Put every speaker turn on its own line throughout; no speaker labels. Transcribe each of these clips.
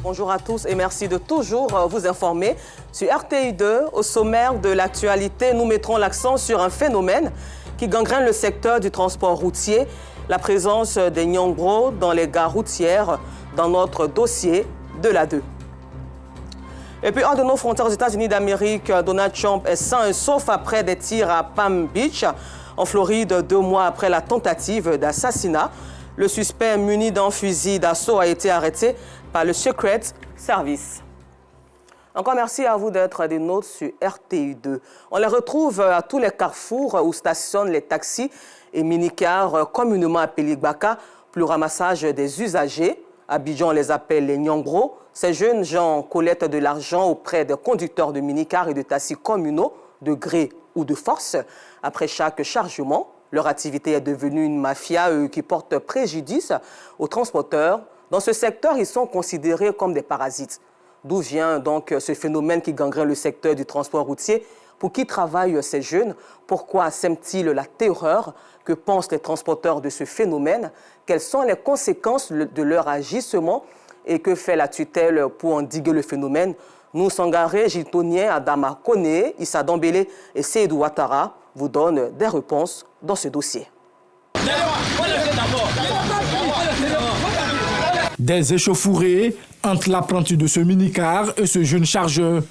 Bonjour à tous et merci de toujours vous informer. Sur RTI2, au sommaire de l'actualité, nous mettrons l'accent sur un phénomène qui gangrène le secteur du transport routier, la présence des Nyambro dans les gares routières dans notre dossier de la 2. Et puis, hors de nos frontières aux États-Unis d'Amérique, Donald Trump est sain et sauf après des tirs à Palm Beach, en Floride, 2 mois après la tentative d'assassinat. Le suspect muni d'un fusil d'assaut a été arrêté par le Secret Service. Encore merci à vous d'être des nôtres sur RTI2. On les retrouve à tous les carrefours où stationnent les taxis et minicars communément appelés Gbaka pour le ramassage des usagers. À Abidjan, on les appelle les Nyambro. Ces jeunes gens collectent de l'argent auprès des conducteurs de minicars et de taxis communaux, de gré ou de force. Après chaque chargement, leur activité est devenue une mafia qui porte préjudice aux transporteurs. Dans ce secteur, ils sont considérés comme des parasites. D'où vient donc ce phénomène qui gangrène le secteur du transport routier? Pour qui travaillent ces jeunes? Pourquoi sèment-ils la terreur? Que pensent les transporteurs de ce phénomène? Quelles sont les conséquences de leur agissement? Et que fait la tutelle pour endiguer le phénomène? Nous, Sangaré, Gitonien, Adama Kone, Issa Dambélé et Seydou Ouattara vous donnent des réponses dans ce dossier.
Des échauffourées entre l'apprenti de ce minicar et ce jeune chargeur.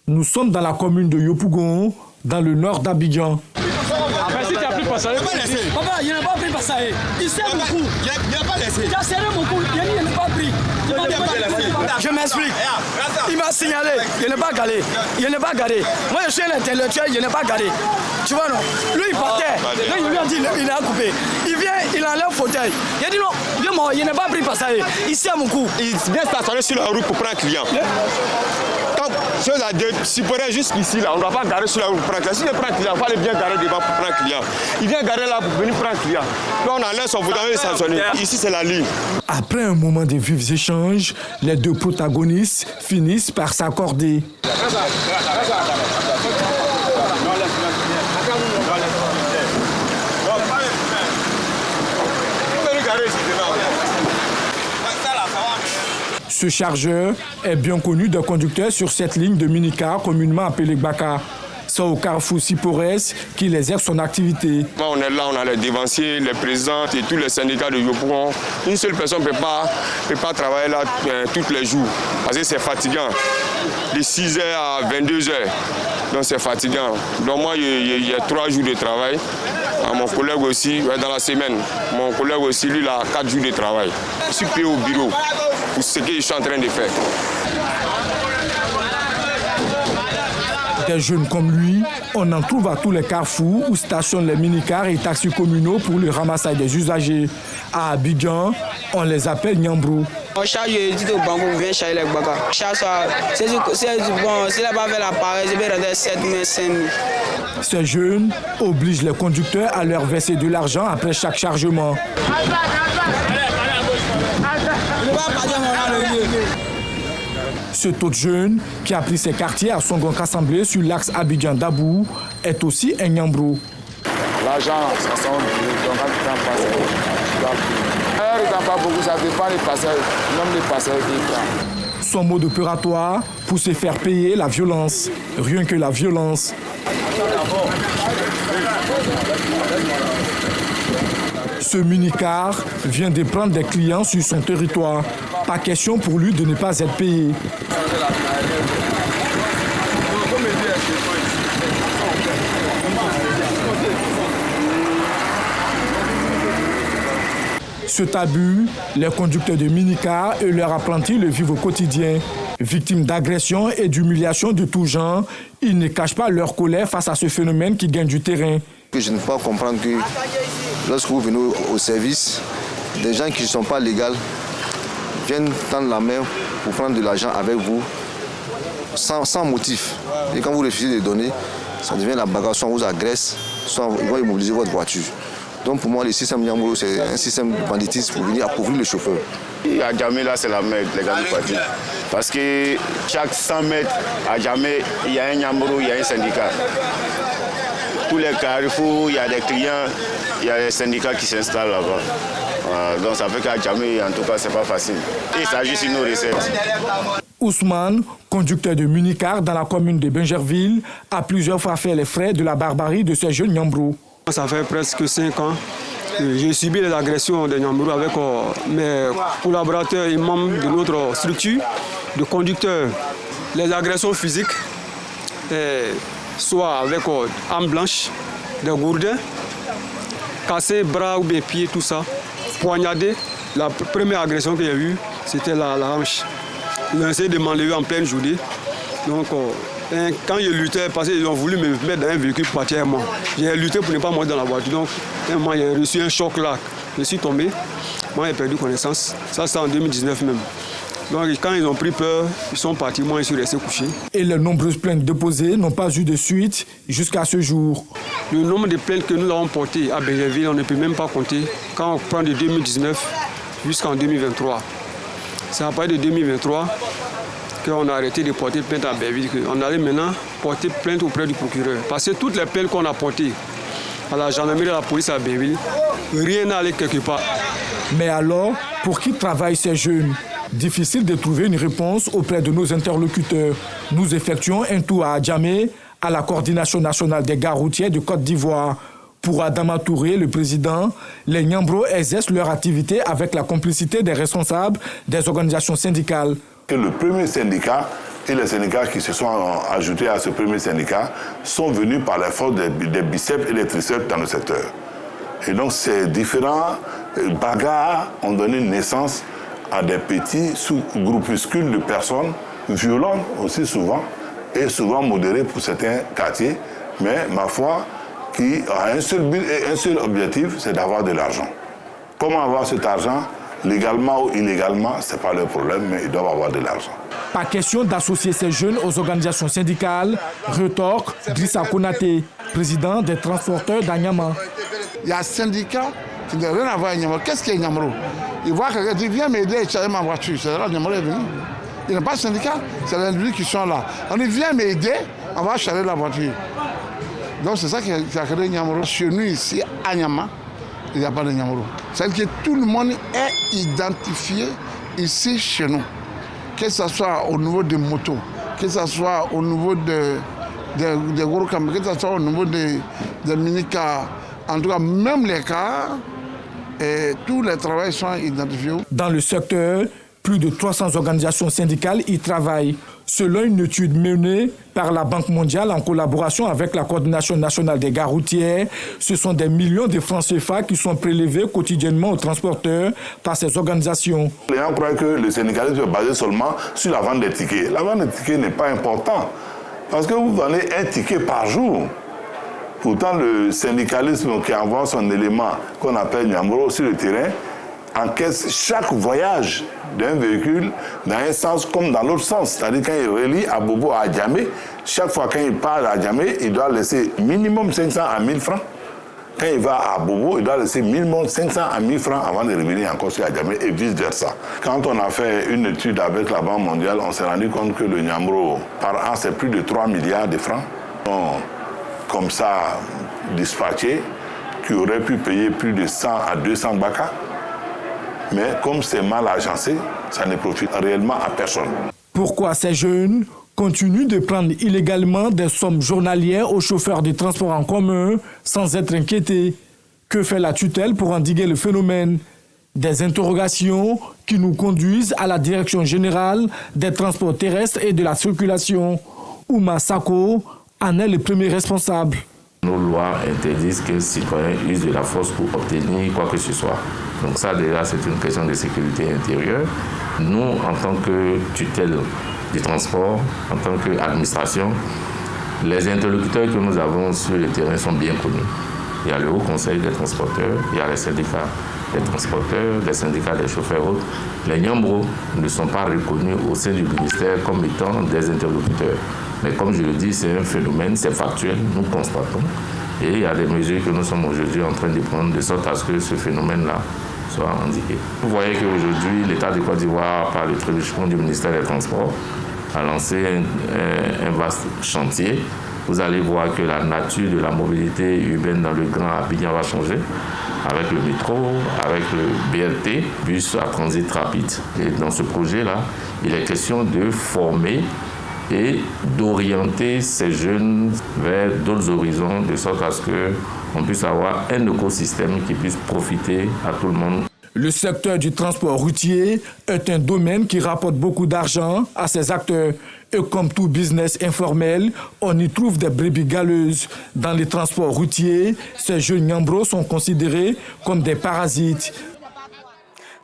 Nous sommes dans la commune de Yopougon, dans le nord d'Abidjan.
Après, si tu as pris passager, papa, il n'a pas pris passager. Il sait beaucoup. Il n'a pas laissé. Tu as serré mon cou, il n'a pas pris. Je m'explique. Il m'a signalé, il n'est pas garé. Il n'est pas garé. Moi, je suis un intellectuel, il n'est pas garé. Tu vois, non? Lui, il partait. Là, il lui a dit, il a coupé. Il vient, il enlève le fauteuil. Il a dit non, il n'a pas pris passager. Il sait mon cou.
Il vient stationner sur la route pour prendre un client. Quand chose à dire, si vous prenez jusqu'ici, là, on ne doit pas garer sur la route pour prendre un client. Si je prends un client, il faut aller bien garer devant pour prendre un client. Il vient garer là pour venir prendre un client. Là, on enlève son fauteuil et stationner. Ici, c'est la ligne.
Après un moment de vifs échanges, les deux protagonistes finissent par s'accorder. Ce chargeur est bien connu des conducteurs sur cette ligne de minicar communément appelée Gbaka. C'est au carrefour Sipores qu'il exerce son activité.
On est là, on a les dévanciers, les présidents et tous les syndicats de Yopougon. Une seule personne ne peut pas travailler là tous les jours parce que c'est fatigant. De 6h à 22h, donc c'est fatigant. Donc moi, il y a 3 jours de travail. Mon collègue aussi, dans la semaine, mon collègue aussi, lui, il a 4 jours de travail. Je suis payé au bureau pour ce que je suis en train de faire.
Des jeunes comme lui, on en trouve à tous les carrefours où stationnent les minicars et taxis communaux pour le ramassage des usagers. À Abidjan, on les appelle Nyambro.
On charge au banco, on vient charger les Gbaka. Chaque soir, c'est bon, s'il n'a pas fait la pareille, je vais rentrer 7 000, 5 000.
Ces jeunes obligent les conducteurs à leur verser de l'argent après chaque chargement. Cet autre jeune, qui a pris ses quartiers à son grand assemblée sur l'axe Abidjan-Dabou, est aussi un Nyambro.
L'argent, ça sent donc quand tu prends passer, tu dois payer. Il ne pas beaucoup, ça dépend des passagers, même les passagers qui prennent.
Son mode opératoire pour se faire payer la violence. Rien que la violence. Ce minicar vient de prendre des clients sur son territoire. Pas question pour lui de ne pas être payé. Cet abus, les conducteurs de minicars et leurs apprentis le vivent au quotidien. Victimes d'agressions et d'humiliations de tout genre, ils ne cachent pas leur colère face à ce phénomène qui gagne du terrain.
Je ne peux pas comprendre que lorsque vous venez au service, des gens qui ne sont pas légaux viennent tendre la main pour prendre de l'argent avec vous sans motif. Et quand vous refusez de donner, ça devient la bagarre, soit on vous agresse, soit ils vont immobiliser votre voiture. Donc pour moi, le système Nyambro, c'est un système de banditisme pour venir appauvrir le chauffeur.
À Djamé, là, c'est la merde, les gars du parti. Parce que chaque 100 mètres, à Djamé, il y a un Nyambro, il y a un syndicat. Tous les carrefours, il y a des clients, il y a des syndicats qui s'installent là-bas.
Donc ça fait qu'à Djamé, en tout cas, c'est pas facile. Il s'agit sur nos recettes.
Ousmane, conducteur de minicar dans la commune de Bingerville, a plusieurs fois fait les frais de la barbarie de ces jeunes Nyambro.
Ça fait presque 5 ans que j'ai subi les agressions de Nyambro avec mes collaborateurs et membres de notre structure de conducteurs. Les agressions physiques, soit avec armes blanches, des gourdins, casser bras ou bien pieds, tout ça, poignarder. La première agression que j'ai eue, c'était la hanche. Ils ont essayé de m'enlever en pleine journée. Donc, quand je luttais, parce qu'ils ont voulu me mettre dans un véhicule pour partir à moi. J'ai lutté pour ne pas monter dans la voiture. Donc, moi, j'ai reçu un choc là. Je suis tombé. Moi, j'ai perdu connaissance. Ça, c'est en 2019 même. Donc, quand ils ont pris peur, ils sont partis. Moi, je suis resté couché.
Et les nombreuses plaintes déposées n'ont pas eu de suite jusqu'à ce jour.
Le nombre de plaintes que nous avons portées à Bingerville, on ne peut même pas compter. Quand on prend de 2019 jusqu'en 2023. C'est à partir de 2023 qu'on a arrêté de porter plainte à Bingerville. On allait maintenant porter plainte auprès du procureur. Parce que toutes les plaintes qu'on a portées à la gendarmerie et à la police à Bingerville, rien n'a allé quelque part.
Mais alors, pour qui travaillent ces jeunes? Difficile de trouver une réponse auprès de nos interlocuteurs. Nous effectuons un tour à Djamé, à la coordination nationale des gares routières de Côte d'Ivoire. Pour Adama Touré, le président, les Nyambro exercent leur activité avec la complicité des responsables des organisations syndicales.
Le premier syndicat et les syndicats qui se sont ajoutés à ce premier syndicat sont venus par la force des biceps et des triceps dans le secteur. Et donc ces différents bagarres ont donné naissance à des petits sous-groupuscules de personnes violentes aussi souvent et souvent modérées pour certains quartiers, mais ma foi, qui a un seul but et un seul objectif, c'est d'avoir de l'argent. Comment avoir cet argent, légalement ou illégalement, ce n'est pas leur problème, mais ils doivent avoir de l'argent.
Pas question d'associer ces jeunes aux organisations syndicales, retorque Drissa Konaté, président des transporteurs d'Anyama.
Il y a un syndicat qui n'a rien à voir avec Nyambro. Qu'est-ce qu'il y a Nyambro? Il voit quelqu'un qui vient m'aider à charger ma voiture. C'est là que Nyambro est venu. Il n'y a pas de syndicat, c'est les individus qui sont là. On dit viens m'aider, on va charger la voiture. Donc c'est ça qui a créé Nyambro. Chez nous ici, à Nyama, il n'y a pas de Nyambro. C'est-à-dire que tout le monde est identifié ici chez nous. Que ce soit au niveau des motos, que ce soit au niveau des gros camions, que ce soit au niveau des minicars, en tout cas même les cars, et tous les travailleurs sont identifiés.
Dans le secteur, plus de 300 organisations syndicales y travaillent. Selon une étude menée par la Banque mondiale en collaboration avec la Coordination nationale des gares routières, ce sont des millions de francs CFA qui sont prélevés quotidiennement aux transporteurs par ces organisations.
Les gens croient que le syndicalisme est basé seulement sur la vente des tickets. La vente des tickets n'est pas importante parce que vous vendez un ticket par jour. Pourtant, le syndicalisme qui envoie son élément qu'on appelle Nyambro sur le terrain encaisse chaque voyage d'un véhicule dans un sens comme dans l'autre sens. C'est-à-dire quand il relie à Bobo à Djamé, chaque fois quand il part à Djamé, il doit laisser minimum 500 à 1000 francs. Quand il va à Bobo, il doit laisser minimum 500 à 1000 francs avant de revenir encore sur Djamé et vice-versa. Quand on a fait une étude avec la Banque mondiale, on s'est rendu compte que le Nyambro, par an, c'est plus de 3 milliards de francs. Donc, comme ça, dispatchés, qui auraient pu payer plus de 100 à 200 baka. Mais comme c'est mal agencé, ça ne profite réellement à personne.
Pourquoi ces jeunes continuent de prendre illégalement des sommes journalières aux chauffeurs de transport en commun sans être inquiétés? Que fait la tutelle pour endiguer le phénomène? Des interrogations qui nous conduisent à la Direction générale des transports terrestres et de la circulation. Ouma Sako en est le premier responsable.
Nos lois interdisent que les citoyens usent de la force pour obtenir quoi que ce soit. Donc ça, déjà, c'est une question de sécurité intérieure. Nous, en tant que tutelle du transport, en tant qu'administration, les interlocuteurs que nous avons sur le terrain sont bien connus. Il y a le Haut Conseil des transporteurs, il y a les syndicats des transporteurs, les syndicats des chauffeurs autres. Les Nyambro ne sont pas reconnus au sein du ministère comme étant des interlocuteurs. Mais comme je le dis, c'est un phénomène, c'est factuel, nous constatons. Et il y a des mesures que nous sommes aujourd'hui en train de prendre de sorte à ce que ce phénomène-là soit endigué. Vous voyez qu'aujourd'hui, l'État de Côte d'Ivoire, par le trébuchement du ministère des Transports, a lancé un vaste chantier. Vous allez voir que la nature de la mobilité urbaine dans le Grand Abidjan va changer. avec le métro, avec le BRT, bus à transit rapide. Et dans ce projet-là, il est question de former et d'orienter ces jeunes vers d'autres horizons, de sorte à ce qu'on puisse avoir un écosystème qui puisse profiter à tout le monde.
Le secteur du transport routier est un domaine qui rapporte beaucoup d'argent à ses acteurs. Et comme tout business informel, on y trouve des brebis galeuses. Dans les transports routiers, ces jeunes nyambros sont considérés comme des parasites.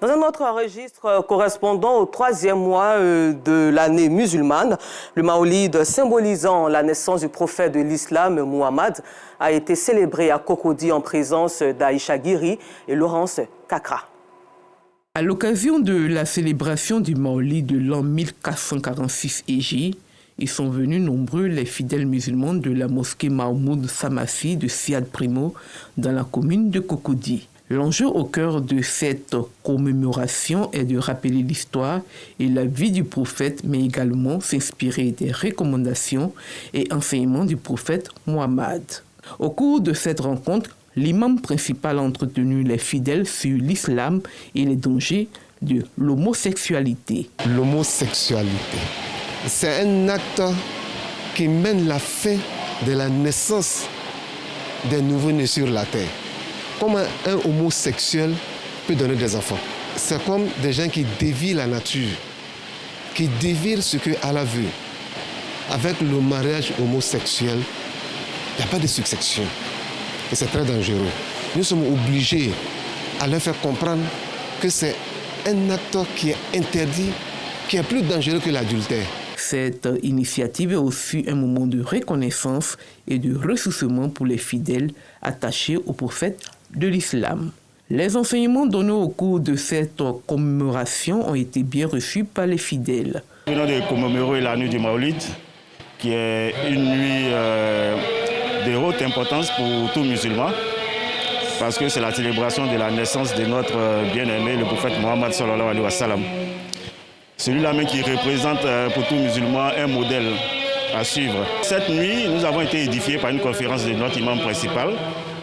Dans un autre registre correspondant au 3e mois de l'année musulmane, le Maolid symbolisant la naissance du prophète de l'islam, Muhammad, a été célébré à Cocody en présence d'Aïcha Guiri et Laurence Kakra.
À l'occasion de la célébration du Maolid de l'an 1446 Hégire, ils sont venus nombreux les fidèles musulmans de la mosquée Mahmoud Samassi de Siad Primo dans la commune de Cocody. L'enjeu au cœur de cette commémoration est de rappeler l'histoire et la vie du prophète, mais également s'inspirer des recommandations et enseignements du prophète Muhammad. Au cours de cette rencontre, l'imam principal a entretenu les fidèles sur l'islam et les dangers de l'homosexualité.
L'homosexualité, c'est un acte qui mène la fin de la naissance des nouveau-nés sur la terre. Comment un homosexuel peut donner des enfants? C'est comme des gens qui dévient la nature, qui dévient ce que Allah veut. Avec le mariage homosexuel, il n'y a pas de succession. Et c'est très dangereux. Nous sommes obligés à leur faire comprendre que c'est un acte qui est interdit, qui est plus dangereux que l'adultère.
Cette initiative est aussi un moment de reconnaissance et de ressourcement pour les fidèles attachés au prophète de l'islam. Les enseignements donnés au cours de cette commémoration ont été bien reçus par les fidèles.
Nous venons de commémorer la nuit du Maolid, qui est une nuit de haute importance pour tout musulman, parce que c'est la célébration de la naissance de notre bien-aimé, le prophète Mohammed sallallahu alayhi wa sallam. Celui-là même qui représente pour tout musulman un modèle à suivre. Cette nuit, nous avons été édifiés par une conférence de notre imam principal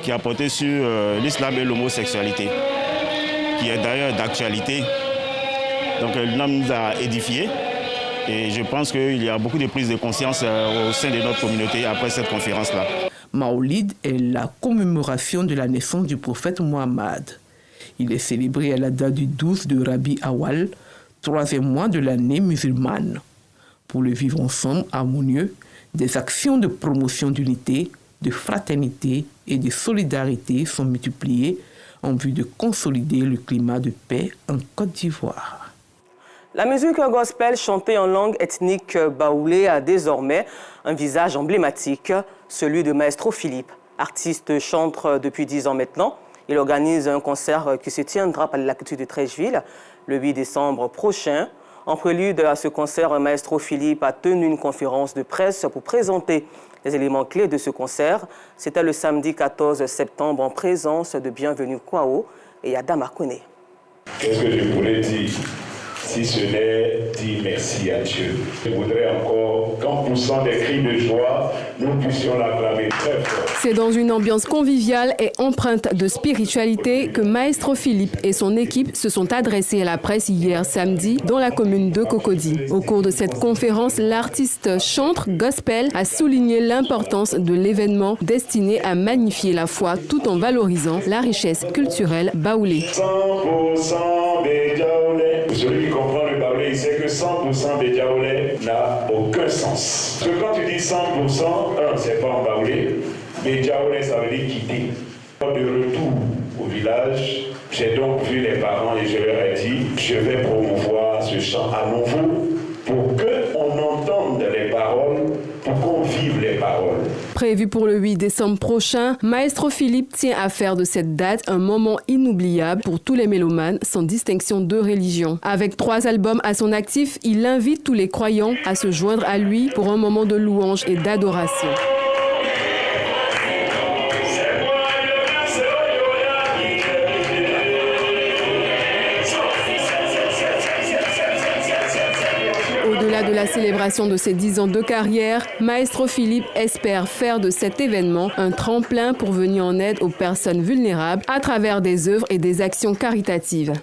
qui a porté sur l'islam et l'homosexualité, qui est d'ailleurs d'actualité. Donc l'imam nous a édifiés et je pense qu'il y a beaucoup de prise de conscience au sein de notre communauté après cette conférence-là.
Maolid est la commémoration de la naissance du prophète Muhammad. Il est célébré à la date du 12 de Rabi Awal, 3e mois de l'année musulmane. Pour le vivre ensemble harmonieux, des actions de promotion d'unité, de fraternité et de solidarité sont multipliées en vue de consolider le climat de paix en Côte d'Ivoire.
La musique gospel chantée en langue ethnique baoulé a désormais un visage emblématique, celui de Maestro Philippe. Artiste chantre depuis 10 ans maintenant. Il organise un concert qui se tiendra par la culture de Trècheville le 8 décembre prochain. En prélude à ce concert, Maestro Philippe a tenu une conférence de presse pour présenter les éléments clés de ce concert. C'était le samedi 14 septembre en présence de Bienvenue Kwao et Adam Akone.
Qu'est-ce que je pourrais dire si ce n'est dire merci à Dieu? Je voudrais encore qu'en poussant des cris de joie, nous puissions l'acclamer très fort.
C'est dans une ambiance conviviale et empreinte de spiritualité que Maestro Philippe et son équipe se sont adressés à la presse hier samedi dans la commune de Cocody. Au cours de cette conférence, l'artiste chantre gospel a souligné l'importance de l'événement destiné à magnifier la foi tout en valorisant la richesse culturelle baoulée.
100% Bédiaoulé. Celui qui comprend le baoulé, il sait que 100% Bédiaoulé n'a aucun sens. Parce que quand tu dis 100%, c'est pas en baoulé. Bédiaoulé, ça veut dire quitter. De retour au village, j'ai donc vu les parents et je leur ai dit, je vais promouvoir ce chant à nouveau pour qu'on entende les paroles, pour qu'on vive les paroles.
Prévu pour le 8 décembre prochain, Maestro Philippe tient à faire de cette date un moment inoubliable pour tous les mélomanes sans distinction de religion. Avec 3 albums à son actif, il invite tous les croyants à se joindre à lui pour un moment de louange et d'adoration. Au-delà de la célébration de ses 10 ans de carrière, Maestro Philippe espère faire de cet événement un tremplin pour venir en aide aux personnes vulnérables à travers des œuvres et des actions caritatives.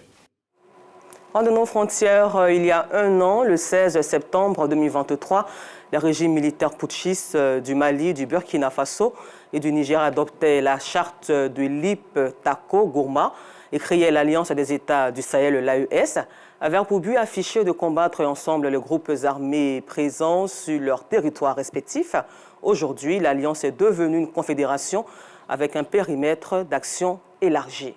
En de nos frontières, il y a un an, le 16 septembre 2023, les régimes militaires putschistes du Mali, du Burkina Faso et du Niger adoptaient la charte de l'IP-TACO-Gourma et créaient l'Alliance des États du Sahel, l'AES, avec pour but affiché de combattre ensemble les groupes armés présents sur leur territoire respectif. Aujourd'hui, l'Alliance est devenue une confédération avec un périmètre d'action élargi.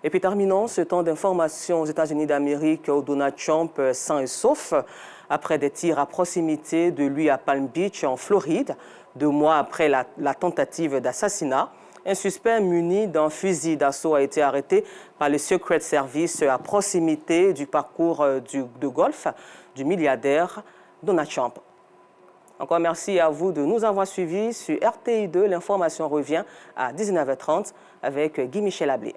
Et puis terminons ce temps d'information aux États-Unis d'Amérique où Donald Trump sain et sauf après des tirs à proximité de lui à Palm Beach en Floride, 2 mois après la tentative d'assassinat. Un suspect muni d'un fusil d'assaut a été arrêté par le Secret Service à proximité du parcours de golf du milliardaire Donald Trump. Encore merci à vous de nous avoir suivis sur RTI2. L'information revient à 19h30 avec Guy-Michel Ablé.